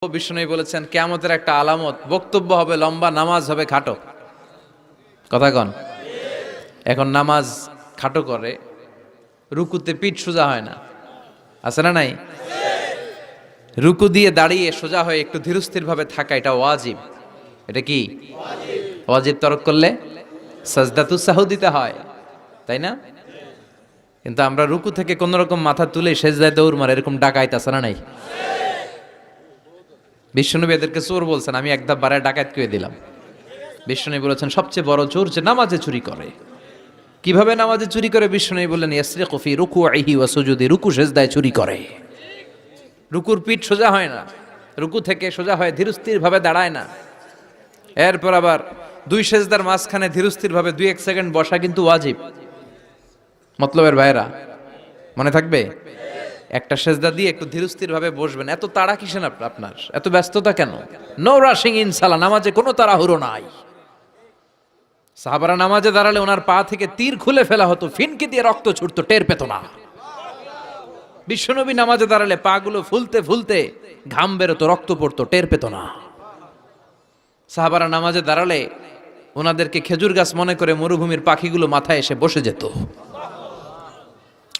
বিষ্ণু বলেছেন কিয়ামতের একটা আলামত, বক্তব্য হবে লম্বা, নামাজ হবে খাটো। কথা কন। এখন নামাজ খাটো করে, রুকুতে পিঠ সোজা হয় না, আছে না নাই? রুকু দিয়ে দাঁড়িয়ে সোজা হয়ে একটু ধীরস্থির ভাবে থাকা, এটা ওয়াজিব। এটা কি ওয়াজিব? তরক করলে সাজদাতু সাহু দিতে হয়, তাই না? কিন্তু আমরা রুকু থেকে কোন রকম মাথা তুলে সেজদায় দৌড় মারে, এরকম ডাকাইত আছে না নাই? বিষ্ণুনবী এদেরকে চোর বলছেন, আমি এক ধাপ বাড়ায় ডাকাত করে দিলাম। বিষ্ণুনবী বলেছেন সবচেয়ে বড় চোর যে নামাজে চুরি করে। কিভাবে নামাজে চুরি করে? বিষ্ণুনবী বললেন ইয়াসরিকু ফি রুকুইহি ওয়া সুজুদি, রুকু সেজদায় চুরি করে। রুকুর পিঠ সোজা হয় না, রুকু থেকে সোজা হয় ধীরস্থির ভাবে দাঁড়ায় না। এরপর আবার দুই সেজদার মাঝখানে ধীরস্থির ভাবে 2-1 সেকেন্ড বসা কিন্তু ওয়াজিব। মতলবের ভাইরা মনে থাকবে, একটা সেজদা দিয়ে একটু ধীরস্থির ভাবে বসবেন। এত তাড়া কিসেন আপনার? এত ব্যস্ততা কেন? নো রাশিং ইন সালাহ, নামাজে কোনো তাড়াহুড়ো নাই। সাহাবারা নামাজে দাঁড়ালে ওনার পা থেকে তীর খুলে ফেলা হতো, ফিনকি দিয়ে রক্ত ছুটতো, টের পেত না। বিশ্বনবী নামাজে দাঁড়ালে পা গুলো ফুলতে ফুলতে ঘাম বেরোতো, রক্ত পড়তো, টের পেত না। সাহাবারা নামাজে দাঁড়ালে ওনাদেরকে খেজুর গাছ মনে করে মরুভূমির পাখিগুলো মাথায় এসে বসে যেত।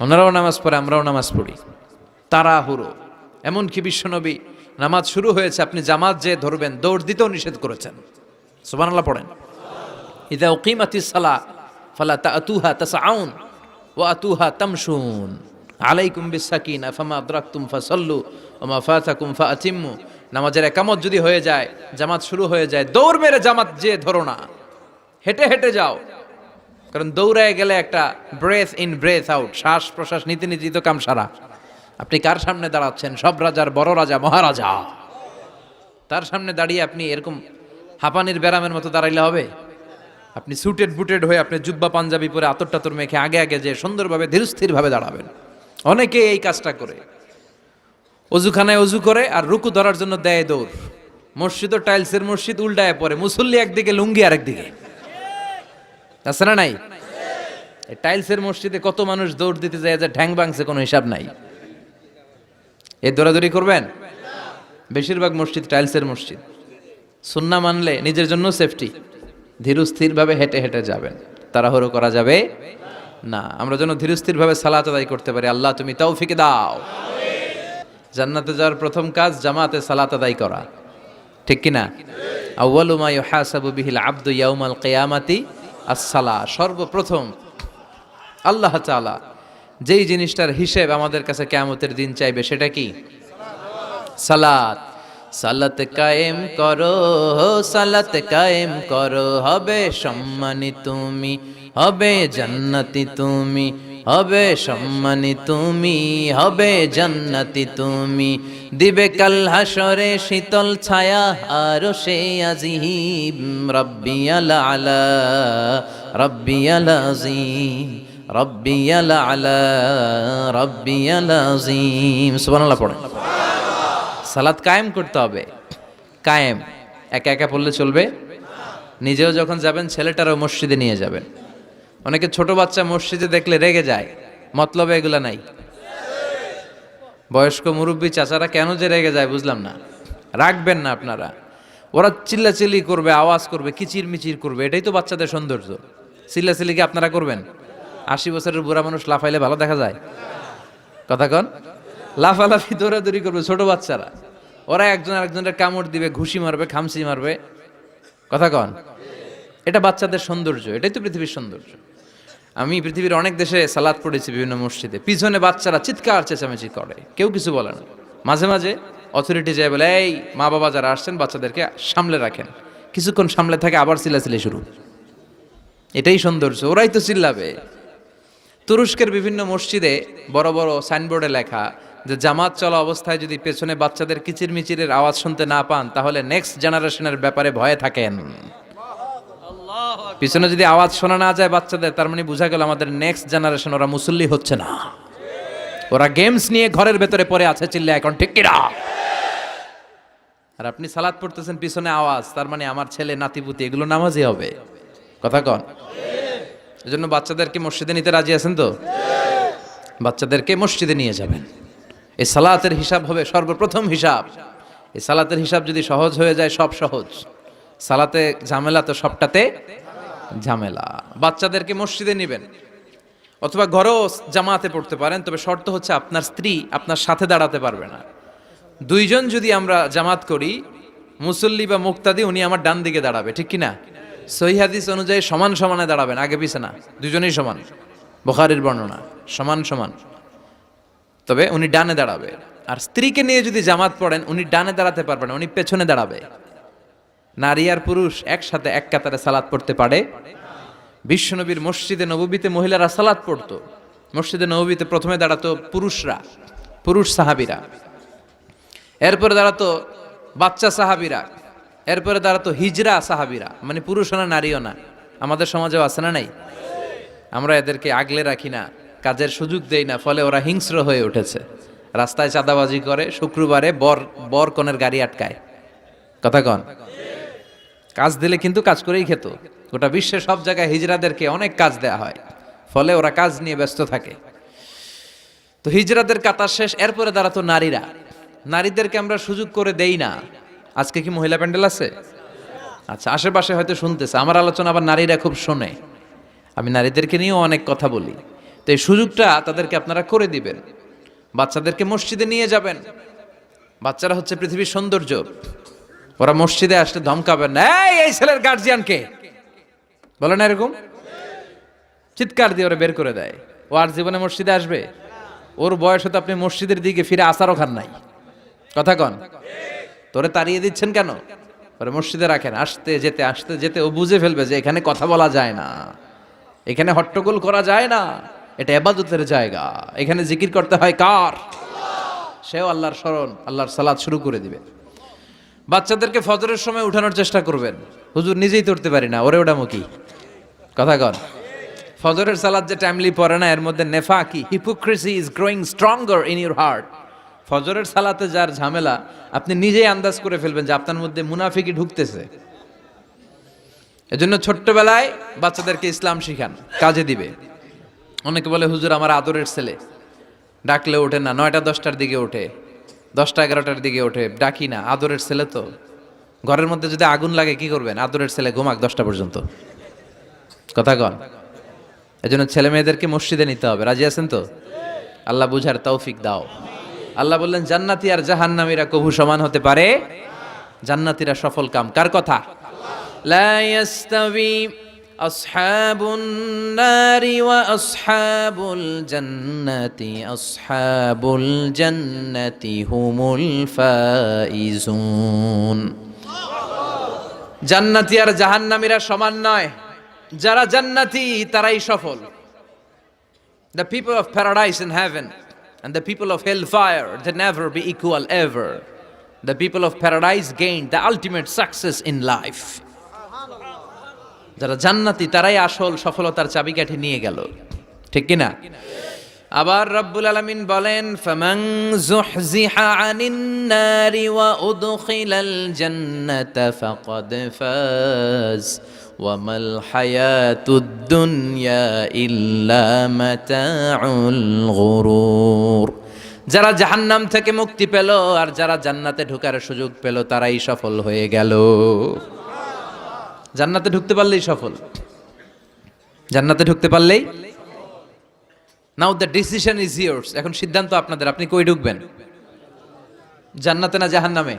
ওনারাও নামাজ পড়ে, আমরাও নামাজ পড়ি, তাড়াহুড়ো। এমনকি বিশ্বনবী নামাজ শুরু হয়েছে, আপনি জামাত যে ধরবেন, দৌড় দিতেও নিষেধ করেছেন। সুবহানাল্লাহ পড়েন। ইযা উকিমাতিস সালাহ ফালা তাআতুহা তাসআউন ওয়া আতুহা তামশুন আলাইকুম বিসাকিনা ফামা আদরাকতুম ফাসাল্লু ওয়া মা ফাতাকুম ফাআতিম্মু। নামাজের একামত যদি হয়ে যায়, জামাত শুরু হয়ে যায়, দৌড় মেরে জামাত যে ধরো না, হেঁটে হেঁটে যাও। কারণ দৌড়ায় গেলে একটা ব্রেথ ইন ব্রেথ আউট, শ্বাস প্রশ্বাস নিতে নিতে তো কাম সারা। আপনি কার সামনে দাঁড়াচ্ছেন? সব রাজার বড় রাজা, মহারাজা। তার সামনে দাঁড়িয়ে আপনি এরকম হাঁপানির ব্যারামের মতো দাঁড়াইলে হবে? আপনি সুটেড বুটেড হয়ে, আপনি জুব্বা পাঞ্জাবি পরে আতর টাতর মেখে আগে আগে যে সুন্দরভাবে ধীরস্থির ভাবে দাঁড়াবেন। অনেকে এই কাজটা করে, অজুখানায় অজু করে আর রুকু ধরার জন্য দেয় দৌড়। মসজিদ ও টাইলসের মসজিদ, উল্টায় পড়ে, মুসল্লি একদিকে, লুঙ্গি আরেকদিকে, আছে না নাই? টাইলসের মসজিদে কত মানুষ দৌড় দিতে যায় যে ঠ্যাং ভাঙছে, কোনো হিসাব নাই। এ দৌড়াদৌড়ি করবেন? বেশিরভাগ মসজিদ টাইলসের মসজিদ। সুন্নাহ মানলে নিজের জন্য সেফটি, ধীরস্থির ভাবে হেঁটে হেঁটে যাবেন, তাড়াহুড়ো করা যাবে না। আমরা যেন ধীরস্থির ভাবে সালাত আদায় করতে পারি। আল্লাহ তুমি তৌফিক দাও। জান্নাতে যাওয়ার প্রথম কাজ জামাতে সালাত আদায় করা, ঠিক কিনা? আউয়ালু মা ইউহাসাবু বিহিল আবদু ইয়াউমাল কিয়ামাতি আস-সালাহ। সর্বপ্রথম আল্লাহ তাআলা যেই জিনিসটার হিসেব আমাদের কাছে কিয়ামতের দিন চাইবে, সেটা কি? সালাত। সালাত কায়েম করো, সালাত কায়েম করো, হবে সম্মানী তুমি, হবে জান্নাতি তুমি, হবে সম্মানী তুমি, হবে জান্নাতি তুমি। দিবে কাল হাসরে শীতল ছায়া আরশে আজিম, রাব্বিয়াল আলা রাব্বিয়াল আযীম, রাব্বিয়াল আলা রাব্বিয়াল আযীম। সুবহানাল্লাহ পড়েন। সালাত কায়েম করতে হবে। কায়েম একা একা পড়লে চলবে? নিজেও যখন যাবেন, ছেলেটারও মসজিদে নিয়ে যাবেন। অনেকে ছোট বাচ্চা মসজিদে দেখলে রেগে যায়, মতলবে এগুলা নাই। বয়স্ক মুরব্বী চাচারা কেন যে রেগে যায় বুঝলাম না। রাখবেন না আপনারা। ওরা চিল্লাচিল্লি করবে, আওয়াজ করবে, কিচির মিচির করবে, এটাই তো বাচ্চাদের সৌন্দর্য। চিল্লাচিল্লি কি আপনারা করবেন? 80 বছরের বুড়া মানুষ লাফাইলে ভালো দেখা যায়? কথা কন। লাফালাফি দৌড়াদৌড়ি করবে ছোট বাচ্চারা, ওরা একজন আরেকজনের কামড় দিবে, ঘুষি মারবে, খামচি মারবে। কথা কন। এটা বাচ্চাদের সৌন্দর্য, এটাই তো পৃথিবীর সৌন্দর্য। আমি পৃথিবীর অনেক দেশে সালাত পড়েছি, বিভিন্ন মসজিদে পিছনে বাচ্চারা চিৎকার চেঁচামেচি করে, কেউ কিছু বলে না। মাঝে মাঝে অথরিটি যায় বলে, এই মা বাবা যারা আসছেন বাচ্চাদেরকে সামলে রাখেন। কিছুক্ষণ সামলে থাকে, আবার চিল্লাচিল্লি শুরু। এটাই সৌন্দর্য, ওরাই তো চিল্লাবে। তুরস্কের বিভিন্ন মসজিদে বড় বড় সাইনবোর্ডে লেখা যে জামাত চলা অবস্থায় যদি পেছনে বাচ্চাদের কিচির মিচিরের আওয়াজ শুনতে না পান, তাহলে নেক্সট জেনারেশনের ব্যাপারে ভয়ে থাকেন। পিছনে যদি আওয়াজ শোনা না যায় বাচ্চাদের, তার মানে বোঝা গেল আমাদের নেক্সট জেনারেশন ওরা মুসল্লি হচ্ছে না, ওরা গেমস নিয়ে ঘরের ভেতরে পড়ে আছে। চিল্লা এখন ঠিক কিনা? আর আপনি সালাত পড়তেছেন, পিছনে আওয়াজ, তার মানে আমার ছেলে নাতিপুতি এগুলো নামাজি হবে। কথা কন। এজন্য বাচ্চাদেরকে মসজিদে নিতে রাজি আছেন তো? বাচ্চাদেরকে মসজিদে নিয়ে যাবেন। এই সালাতের হিসাব হবে সর্বপ্রথম হিসাব। এই সালাতের হিসাব যদি সহজ হয়ে যায়, সব সহজ। সালাতে ঝামেলা তো সবটাতে ঝামেলা। বাচ্চাদেরকে মসজিদে নেবেন অথবা ঘরেও জামাতে পড়তে পারেন, তবে শর্ত হচ্ছে আপনার স্ত্রী আপনার সাথে দাঁড়াতে পারবে না। দুইজন যদি আমরা জামাত করি, মুসল্লি বা মুক্তাদি, উনি আমার ডান দিকে দাঁড়াবে, ঠিক কিনা? সহিহ হাদিস অনুযায়ী সমান সমানে দাঁড়াবেন, আগে পিছে না, দুজনেই সমান। বুখারীর বর্ণনা, সমান সমান, তবে উনি ডানে দাঁড়াবে। আর স্ত্রীকে নিয়ে যদি জামাত পড়েন, উনি ডানে দাঁড়াতে পারবেন, উনি পেছনে দাঁড়াবে। নারী আর পুরুষ একসাথে এক কাতারে সালাত পড়তে পারে। বিশ্বনবীর মসজিদে নববীতে মহিলারা সালাত পড়তো। মসজিদে নববীতে প্রথমে দাঁড়াতো পুরুষরা, পুরুষ সাহাবীরা, এরপরে দাঁড়াতো বাচ্চা সাহাবীরা, এরপরে দাঁড়াতো হিজরা সাহাবীরা, মানে পুরুষও না নারীও না। আমাদের সমাজেও আছে না নাই? আমরা এদেরকে আগলে রাখি না, কাজের সুযোগ দেই না, ফলে ওরা হিংস্র হয়ে উঠেছে। রাস্তায় চাঁদাবাজি করে, শুক্রবারে বর কনের গাড়ি আটকায়। কথা কন? কাজ দিলে কিন্তু কাজ করেই খেত। গোটা বিশ্বে সব জায়গায় হিজরাদেরকে অনেক কাজ দেয়া হয়, ফলে ওরা কাজ নিয়ে ব্যস্ত থাকে। তো হিজরাদের কাতার শেষ, এরপরে দাঁড়াতো নারীরা। নারীদেরকে আমরা সুযোগ করে দেই না। আজকে কি মহিলা প্যান্ডেল আছে? আচ্ছা, আশেপাশে হয়তো শুনতেছে। আমার আলোচনা আবার নারীরা খুব শোনে, আমি নারীদেরকে নিয়েও অনেক কথা বলি। তো এই সুযোগটা তাদেরকে আপনারা করে দিবেন। বাচ্চাদেরকে মসজিদে নিয়ে যাবেন। বাচ্চারা হচ্ছে পৃথিবীর সৌন্দর্য। ওরা মসজিদে আসলে ধমকাবেন না, এই ছেলের গার্জিয়ানকে বলে না, এরকম চিৎকার দিয়ে ওরা বের করে দেয়। ও আর জীবনে মসজিদে আসবে? ওর বয়স হতে আপনি মসজিদের দিকে ফিরে আসারও খান নাই। কথা কন? তোরে তাড়িয়ে দিচ্ছেন কেন? ওরা মসজিদে রাখেন। আসতে যেতে ও বুঝে ফেলবে যে এখানে কথা বলা যায় না, এখানে হট্টগোল করা যায় না, এটা ইবাদতের জায়গা, এখানে জিকির করতে হয় কার? সেও আল্লাহর স্মরণ, আল্লাহর সালাত শুরু করে দিবে। বাচ্চাদেরকে ফজরের সময় উঠানোর চেষ্টা করবেন। হুজুর নিজেই করতে পারি না, ওরে ওটামো কি? কথা কন? ফজরের সালাত যে টাইমলি পড়ে না, এর মধ্যে নেফাকি, hypocrisy is growing stronger in your heart. ফজরের সালাতে যার ঝামেলা, আপনি নিজেই আন্দাজ করে ফেলবেন যে আপনার মধ্যে মুনাফিকি ঢুকতেছে। এজন্য ছোট্টবেলায় বাচ্চাদেরকে ইসলাম শিখান, কাজে দিবে। অনেকে বলে হুজুর আমার আদরের ছেলে, ডাকলে ওঠে না, 9টা 10টার দিকে ওঠে, 10টা 11টার দিকে ওঠে, ডাকি না। আদরের ছেলে তো। ঘরের মধ্যে যদি আগুন লাগে কি করবেন? আদরের ছেলে ঘুমাক 10টা পর্যন্ত। কথা কন? এজন্য ছেলে মেয়েদেরকে মসজিদে নিতে হবে। রাজি আছেন তো? আল্লাহ বুঝার তৌফিক দাও। আল্লাহ বললেন জান্নাতি আর জাহান্নামীরা কভু সমান হতে পারে? জান্নাতীরা সফল কাম। কার কথা? লা ইয়াস্তাবি আসহাবুন নারি ওয়া আসহাবুল জান্নাতি আসহাবুল জান্নাতি হুমুল ফাইজুন। জান্নাতি আর জাহান্নামীরা সমান নয়। যারা জান্নাতি তারাই সফল। The people of paradise in heaven and the people of hellfire, they never be equal ever. The people of paradise gained the ultimate success in life. যারা জান্নাতি তারাই আসল সফলতার চাবিকাঠি নিয়ে গেল, ঠিক কি না? আবার রব্বুল আলামিন বলেন ফামান যুহজিহা আনিন নারি ওয়া উদখিলাল জান্নাতা ফাকাদ ফাজ ওয়া মাল হায়াতুদ দুনিয়া ইল্লা মাতাউল গুরুর। যারা জাহান্নাম থেকে মুক্তি পেল আর যারা জান্নাতে ঢোকার সুযোগ পেল তারাই সফল হয়ে গেল। জান্নাতে ঢুকতে পারলেই সফল, জান্নাতে ঢুকতে পারলেই। নাও দ্য ডিসিশন ইজ ইয়ার্স। এখন সিদ্ধান্ত আপনাদের, আপনি কই ঢুকবেন? জান্নাতে না জাহান্নামে?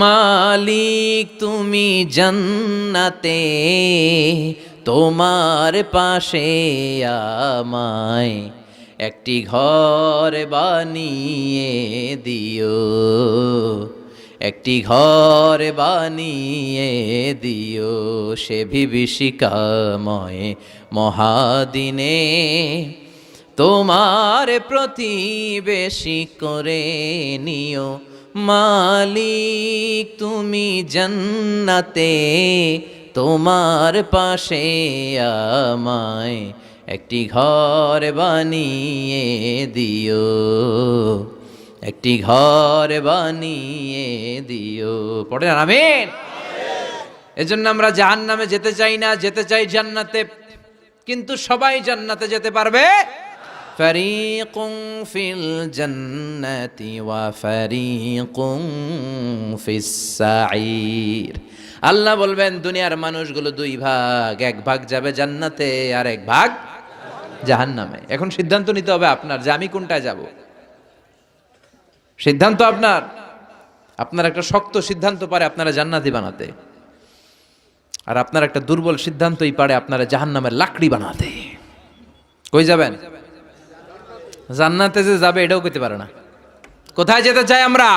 মালিক তুমি জান্নাতে, তোমার পাশে আমায় একটি ঘর বানিয়ে দিও, একটি ঘর বানিয়ে দিও সে বিভীষিকাময় মহাদিনে, তোমার প্রতিবেশী করে নিও। মালিক তুমি জান্নাতে, তোমার পাশে আমায় একটি ঘর বানিয়ে দিও, একটি ঘর বানিয়ে দিও। পড়েন আমিন। এজন্য আমরা জাহান্নামে যেতে চাই না, যেতে চাই জান্নাতে। কিন্তু সবাই জান্নাতে যেতে পারবে? ফারিকুম ফিল জান্নাতি ওয়া ফারিকুম ফিস সাঈর। আল্লাহ বলবেন দুনিয়ার মানুষগুলো দুই ভাগ, এক ভাগ যাবে জান্নাতে আর এক ভাগ জাহান্নামে। এখন সিদ্ধান্ত নিতে হবে আপনার যে আমি কোনটায় যাব। সিদ্ধান্ত আপনার। আপনার একটা শক্ত সিদ্ধান্ত পারে আপনারা জান্নাতি বানাতে, আর আপনার একটা দুর্বল সিদ্ধান্তই পারে আপনারা জাহান্নামের লাকড়ি বানাতে। কই যাবেন? জান্নাতে যে যাবে এটাও কইতে পারে না। কোথায় যেতে চাই আমরা?